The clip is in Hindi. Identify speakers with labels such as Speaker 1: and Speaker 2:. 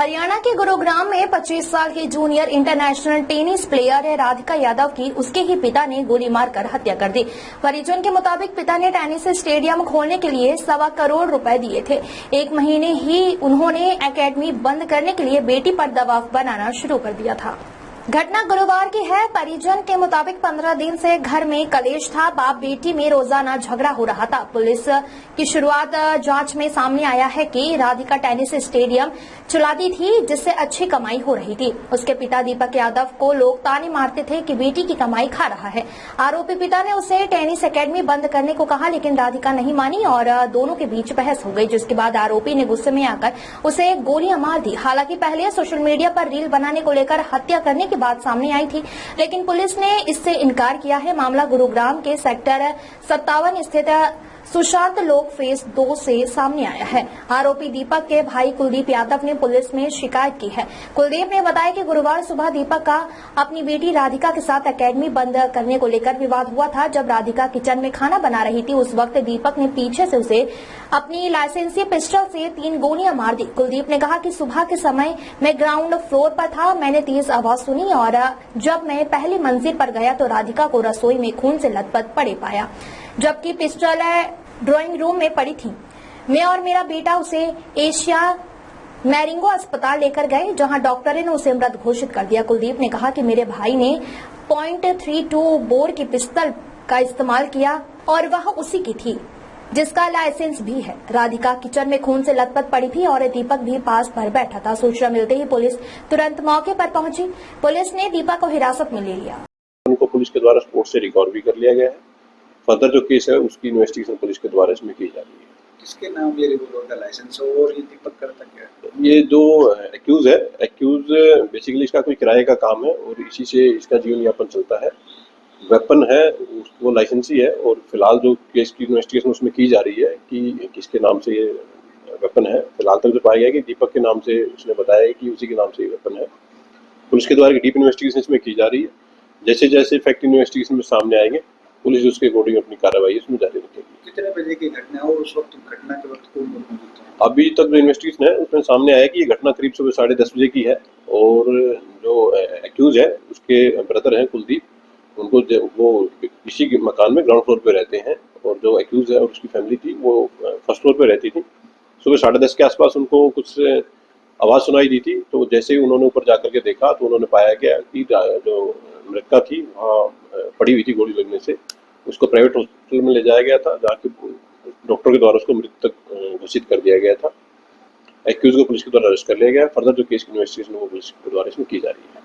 Speaker 1: हरियाणा के गुरुग्राम में 25 साल की जूनियर इंटरनेशनल टेनिस प्लेयर है राधिका यादव की उसके ही पिता ने गोली मारकर हत्या कर दी। परिजन के मुताबिक पिता ने टेनिस स्टेडियम खोलने के लिए 1.25 करोड़ रुपए दिए थे। 1 महीने ही उन्होंने एकेडमी बंद करने के लिए बेटी पर दबाव बनाना शुरू कर दिया था। घटना गुरुवार की है। परिजन के मुताबिक 15 दिन से घर में कलेश था। बाप बेटी में रोजाना झगड़ा हो रहा था। पुलिस की शुरुआत जांच में सामने आया है कि राधिका टेनिस स्टेडियम चलाती थी जिससे अच्छी कमाई हो रही थी। उसके पिता दीपक यादव को लोग ताने मारते थे कि बेटी की कमाई खा रहा है। आरोपी पिता ने उसे टेनिस एकेडमी बंद करने को कहा लेकिन राधिका नहीं मानी और दोनों के बीच बहस हो गई, जिसके बाद आरोपी ने गुस्से में आकर उसे गोलियां मार दी। हालांकि पहले सोशल मीडिया पर रील बनाने को लेकर हत्या करने बात सामने आई थी, लेकिन पुलिस ने इससे इनकार किया है। मामला गुरुग्राम के सेक्टर 57 स्थित सुशांत लोक फेज 2 से सामने आया है। आरोपी दीपक के भाई कुलदीप यादव ने पुलिस में शिकायत की है। कुलदीप ने बताया कि गुरुवार सुबह दीपक का अपनी बेटी राधिका के साथ एकेडमी बंद करने को लेकर विवाद हुआ था। जब राधिका किचन में खाना बना रही थी उस वक्त दीपक ने पीछे से उसे अपनी लाइसेंसी पिस्टल से 3 गोलियां मार दी। कुलदीप ने कहा कि सुबह के समय मैं ग्राउंड फ्लोर पर था, मैंने तेज आवाज सुनी और जब मैं पहली मंजिल पर गया तो राधिका को रसोई में खून से लथपथ पड़े पाया, जबकि पिस्टल ड्राइंग रूम में पड़ी थी। मैं और मेरा बेटा उसे एशिया मैरिंगो अस्पताल लेकर गए जहां डॉक्टर ने उसे मृत घोषित कर दिया। कुलदीप ने कहा कि मेरे भाई ने .32 बोर की पिस्तौल का इस्तेमाल किया और वह उसी की थी जिसका लाइसेंस भी है। राधिका किचन में खून से लथपथ पड़ी थी और दीपक भी पास पर बैठा था। सूचना मिलते ही पुलिस तुरंत मौके पर पहुंची। पुलिस ने दीपक को हिरासत में ले लिया।
Speaker 2: उनको पुलिस के द्वारा स्पोर्ट से रिकवर भी कर लिया गया है। फर्दर जो केस है उसकी इन्वेस्टिगेशन पुलिस के द्वारा इसमें की जा रही है।
Speaker 3: किसके नाम ये रिवॉल्वर का लाइसेंस और ये दीपक करता क्या है?
Speaker 2: ये जो एक्यूज बेसिकली इसका कोई किराए का काम है और इसी से इसका जीवन यापन चलता है। वेपन है वो लाइसेंसी है और फिलहाल जो केस की इन्वेस्टिगेशन उसमें की जा रही है कि किसके नाम से ये वेपन है। फिलहाल तक जो पाया गया कि दीपक के नाम से उसने बताया कि उसी के नाम से ये वेपन है। पुलिस के द्वारा डीप इन्वेस्टिगेशन इसमें की जा रही है। जैसे जैसे फैक्ट इन्वेस्टिगेशन में सामने आएंगे पुलिस उसके अकॉर्डिंग अपनी कार्रवाई इसमें जारी रखेगी।
Speaker 3: कितने बजे की घटना है और उस वक्त घटना के वक्त कौन मौजूद था?
Speaker 2: अभी तक जो इन्वेस्टिगेशन है उसमें सामने आया कि ये घटना करीब सुबह 10:30 बजे की है और जो एक्यूज है उसके ब्रदर हैं कुलदीप, उनको वो इसी के मकान में ग्राउंड फ्लोर पे रहते हैं और जो एक्यूज है और उसकी फैमिली थी वो फर्स्ट फ्लोर पे रहती थी। सुबह 10:30 के आसपास उनको कुछ आवाज़ सुनाई दी थी, तो जैसे ही उन्होंने ऊपर जाकर के देखा तो उन्होंने पाया गया कि जो मृतका थी वहाँ पड़ी हुई थी गोली लगने से। उसको प्राइवेट हॉस्पिटल में ले जाया गया था जहाँ के डॉक्टर के द्वारा उसको मृत घोषित कर दिया गया था। एक्यूज को पुलिस के द्वारा अरेस्ट कर लिया गया। फर्दर जो केस की इन्वेस्टिगेशन वो पुलिस के द्वारा इसमें की जा रही है।